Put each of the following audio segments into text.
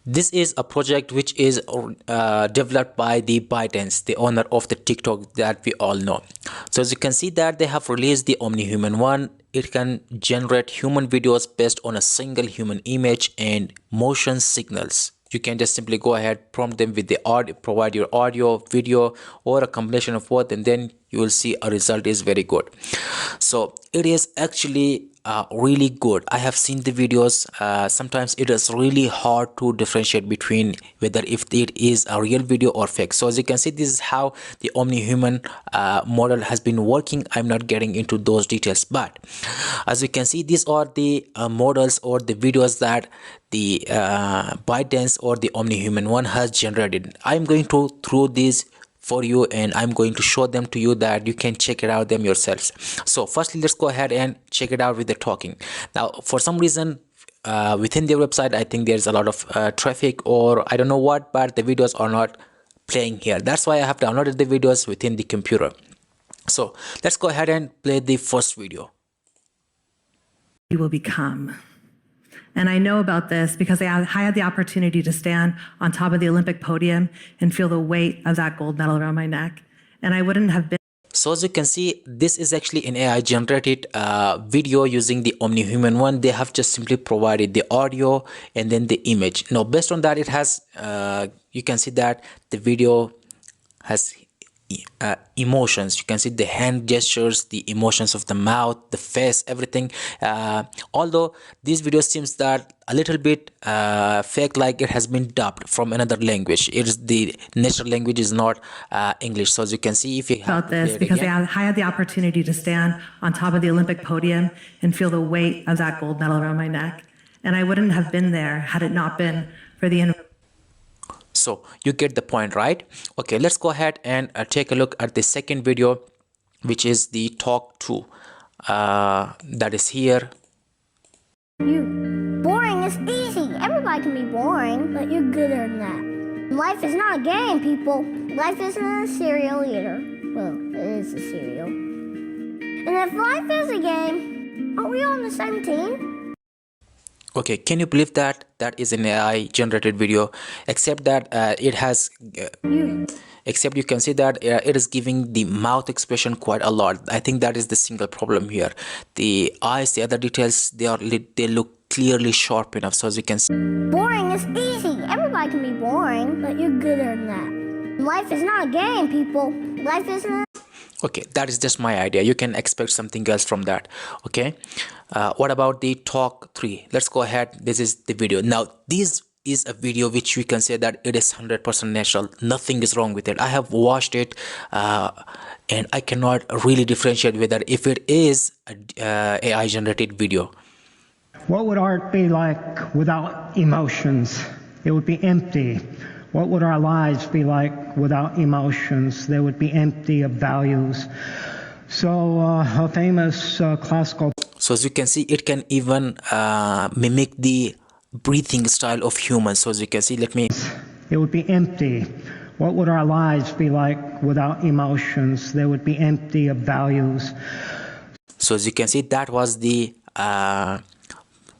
This is a project which is developed by the ByteDance, the owner of the TikTok that we all know. So as you can see that they have released the OmniHuman one. It can generate human videos based on a single human image and motion signals. You can just simply go ahead, prompt them with the audio, provide your audio, video, or a combination of both, and then you will see a result is very good. So it is actually really good. I have seen the videos. Sometimes it is really hard to differentiate between whether if it is a real video or fake. So as you can see, this is how the OmniHuman model has been working. I'm not getting into those details, but as you can see, these are the models or the videos that the ByteDance or the OmniHuman one has generated. I'm going to throw these for you and I'm going to show them to you that you can check it out them yourselves. So firstly, let's go ahead and check it out with the talking. Now for some reason within their website, I think there's a lot of traffic or I don't know what, but the videos are not playing here. That's why I have downloaded the videos within the computer. So let's go ahead and play the first video. You will become. And I know about this because I had the opportunity to stand on top of the Olympic podium and feel the weight of that gold medal around my neck. And I wouldn't have been. So as you can see, this is actually an AI generated video using the OmniHuman one. They have just simply provided the audio and then the image. Now based on that, it has you can see that the video has emotions. You can see the hand gestures, the emotions of the mouth, the face, everything. Although this video seems that a little bit fake, like it has been dubbed from another language. It is the natural language is not English. So as you can see, if you about this because I had the opportunity to stand on top of the Olympic podium and feel the weight of that gold medal around my neck. And I wouldn't have been there had it not been for the. So you get the point, right? Okay, let's go ahead and take a look at the second video, which is the talk 2 that is here. Boring is easy. Everybody can be boring, but you're gooder than that. Life is not a game, people. Life isn't a cereal either. Well, it is a cereal. And if life is a game, are we on the same team? Okay, can you believe that that is an AI generated video, except that it has except you can see that it is giving the mouth expression quite a lot. I think that is the single problem here. The eyes, the other details, they look clearly sharp enough. So as you can see, boring is easy. Everybody can be boring, but you're gooder than that. Life is not a game, people. Life isn't. Okay, that is just my idea. You can expect something else from that. Okay, what about the talk 3? Let's go ahead. This is the video. Now this is a video which we can say that it is 100% natural. Nothing is wrong with it. I have watched it and I cannot really differentiate whether if it is a AI generated video. What would art be like without emotions? It would be empty. What would our lives be like without emotions? They would be empty of values. So a famous classical. So as you can see, it can even mimic the breathing style of humans. So as you can see, let me. It would be empty. What would our lives be like without emotions? They would be empty of values. So as you can see, that was the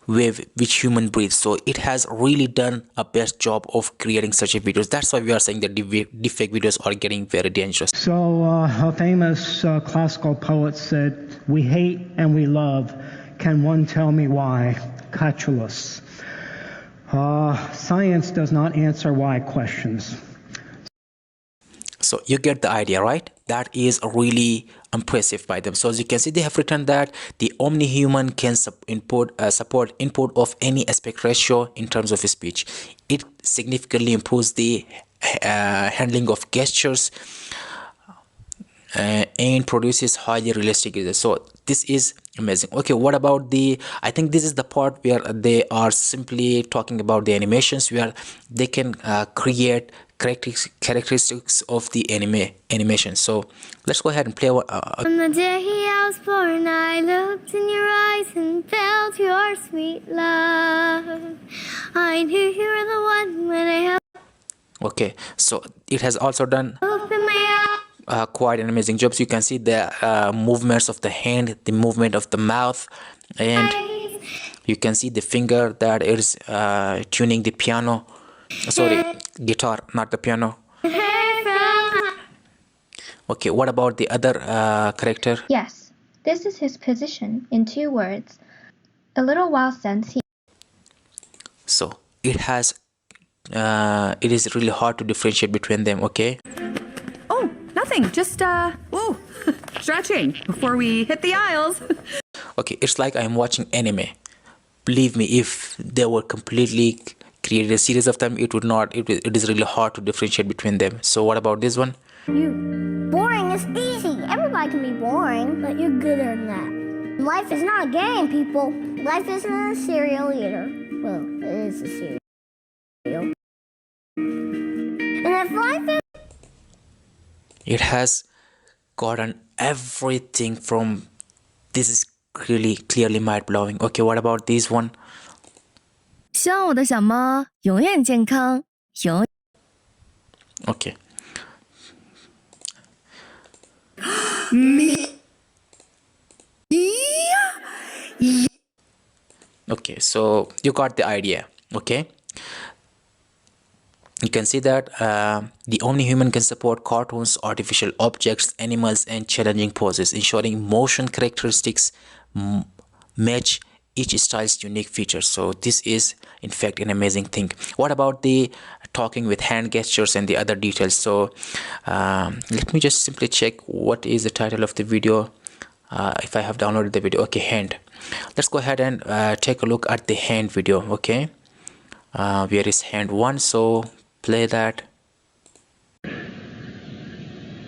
way which human breathes. So it has really done a best job of creating such a videos. That's why we are saying that deepfake videos are getting very dangerous. So a famous classical poet said, "We hate and we love. Can one tell me why?" Catullus. Science does not answer why questions. So you get the idea, right? That is really impressive by them. So as you can see, they have written that the OmniHuman can support input of any aspect ratio in terms of speech. It significantly improves the handling of gestures and produces highly realistic images. So this is amazing. Okay, what about the, I think this is the part where they are simply talking about the animations, where they can create characteristics of the animation. So let's go ahead and play what On the day I was born, I looked in your eyes and felt your sweet love. I knew you were the one when I held. Okay, so it has also done Open my eyes. quite an amazing job. So you can see the movements of the hand, the movement of the mouth, and you can see the finger that is tuning the piano. Sorry, guitar, not the piano. Okay, what about the other character? Yes, this is his position in 2 words. A little while since he So it is really hard to differentiate between them. Okay. Oh, nothing. Just, whoa, stretching before we hit the aisles. Okay, it's like I'm watching anime. Believe me, if they were completely created a series of them, it is really hard to differentiate between them. So what about this one? Boring is easy. Everybody can be boring, but you're gooder than that. Life is not a game, people. Life isn't a cereal either. Well, it is a cereal. And if life is... It has gotten everything from... This is really clearly mind-blowing. Okay, what about this one? 希望我的小猫永远健康，永 Okay. Okay, so you got the idea. Okay. You can see that the Omni-Human can support cartoons, artificial objects, animals, and challenging poses, ensuring motion characteristics match each style's unique features. So this is in fact an amazing thing. What about the talking with hand gestures and the other details? So let me just simply check what is the title of the video. If I have downloaded the video. Okay, hand. Let's go ahead and take a look at the hand video. Okay, where is hand 1? So play that.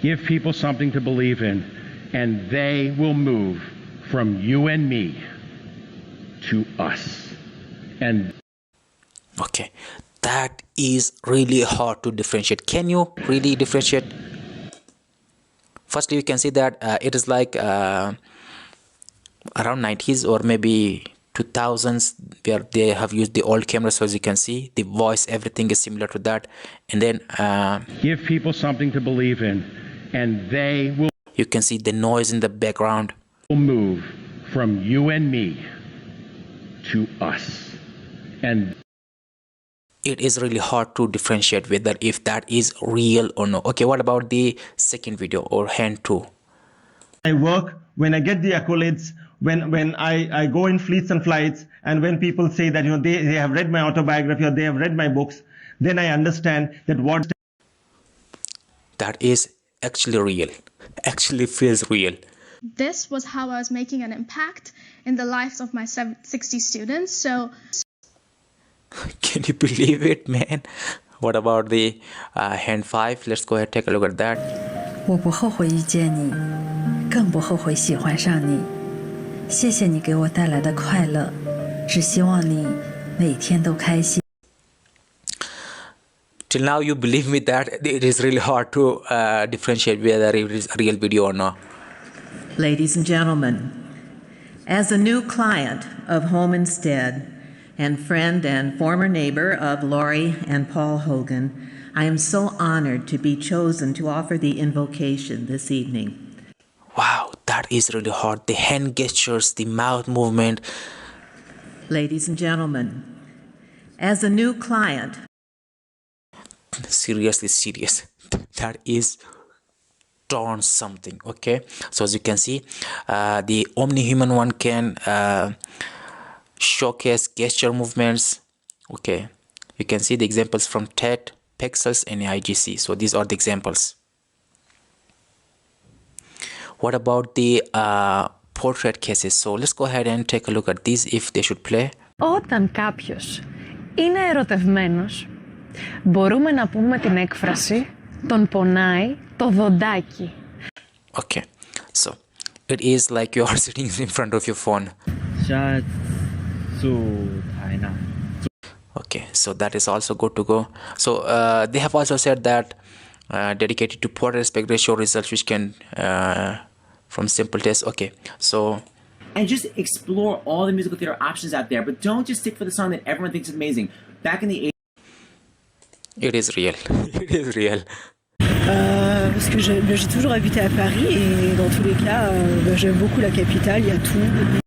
Give people something to believe in, and they will move from you and me to us. And Okay, that is really hard to differentiate. Can you really differentiate? Firstly, you can see that it is like around 90s or maybe 2000s, where they have used the old cameras. So as you can see, the voice, everything is similar to that. And then give people something to believe in, and they will you can see the noise in the background. move from you and me to us. And It is really hard to differentiate whether if that is real or no. Okay, what about the second video or hand 2? I work, when I get the accolades, when I go in fleets and flights, and when people say that they have read my autobiography or they have read my books, then I understand that what That is actually real. Actually feels real. This was how I was making an impact in the lives of my 60 students. So Can you believe it, man? What about the hand 5? Let's go ahead and take a look at that. 我不后悔遇见你，更不后悔喜欢上你。谢谢你给我带来的快乐，只希望你每天都开心。 Till now, you believe me that it is really hard to differentiate whether it is a real video or not. Ladies and gentlemen, as a new client of Home Instead and friend and former neighbor of Lori and Paul Hogan, I am so honored to be chosen to offer the invocation this evening. Wow, that is really hard. The hand gestures, the mouth movement. Ladies and gentlemen, as a new client, Seriously serious. That is darn something. Okay, so as you can see, the Omni-Human one can showcase gesture movements. Okay, you can see the examples from TED, Pexels, and IGC. So these are the examples. What about the portrait cases? So let's go ahead and take a look at these if they should play. Όταν κάποιος είναι ερωτευμένος, μπορούμε να πούμε την έκφραση «τον πονάει το δοντάκι». Okay, so it is like you are sitting in front of your phone. Okay, so that is also good to go. So they have also said that dedicated to portrait aspect ratio results, which can from simple tests. Okay, so and just explore all the musical theater options out there, but don't just stick for the song that everyone thinks is amazing. Back in the 80s, it is real. It is real. Parce que j'ai toujours habité à Paris et dans tous les cas, j'aime beaucoup la capitale, il y a tout.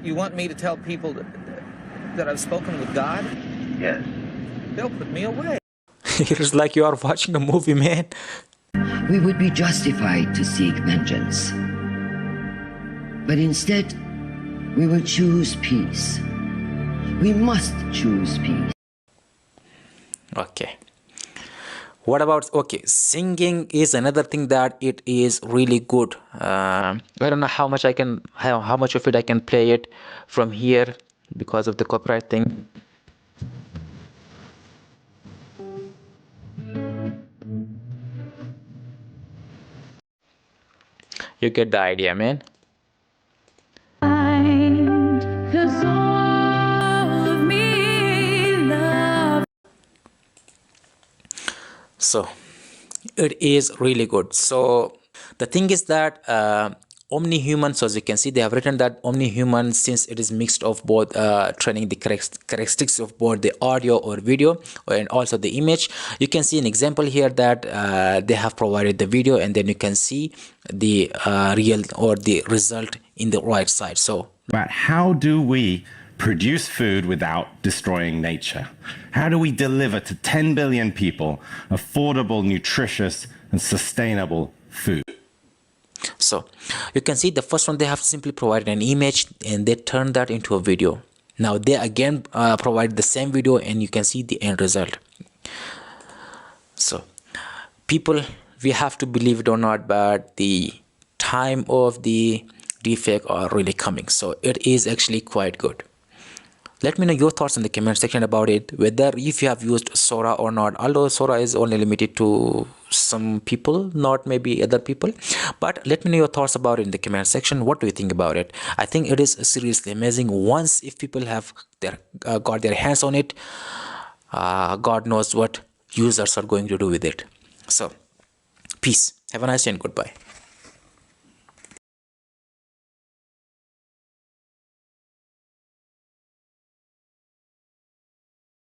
You want me to tell people that I've spoken with God? Yes. They'll put me away. It's like you are watching a movie, man. We would be justified to seek vengeance. But instead, we will choose peace. We must choose peace. Okay. What about, okay, singing is another thing that it is really good. I don't know how much how much of it I can play it from here because of the copyright thing. You get the idea, man. So it is really good. So the thing is that omni-human, so as you can see, they have written that omni-human, since it is mixed of both training the characteristics of both the audio or video and also the image. You can see an example here that they have provided the video, and then you can see the real or the result in the right side. So but how do we produce food without destroying nature? How do we deliver to 10 billion people affordable, nutritious, and sustainable food? So you can see the first one, they have simply provided an image and they turn that into a video. Now they again provide the same video and you can see the end result. So people, we have to believe it or not, but the time of the deepfake are really coming. So it is actually quite good. Let me know your thoughts in the comment section about it, whether if you have used Sora or not. Although Sora is only limited to some people, not maybe other people, but let me know your thoughts about it in the comment section. What do you think about it? I think it is seriously amazing. Once if people have got their hands on it, God knows what users are going to do with it. So peace, have a nice day and goodbye.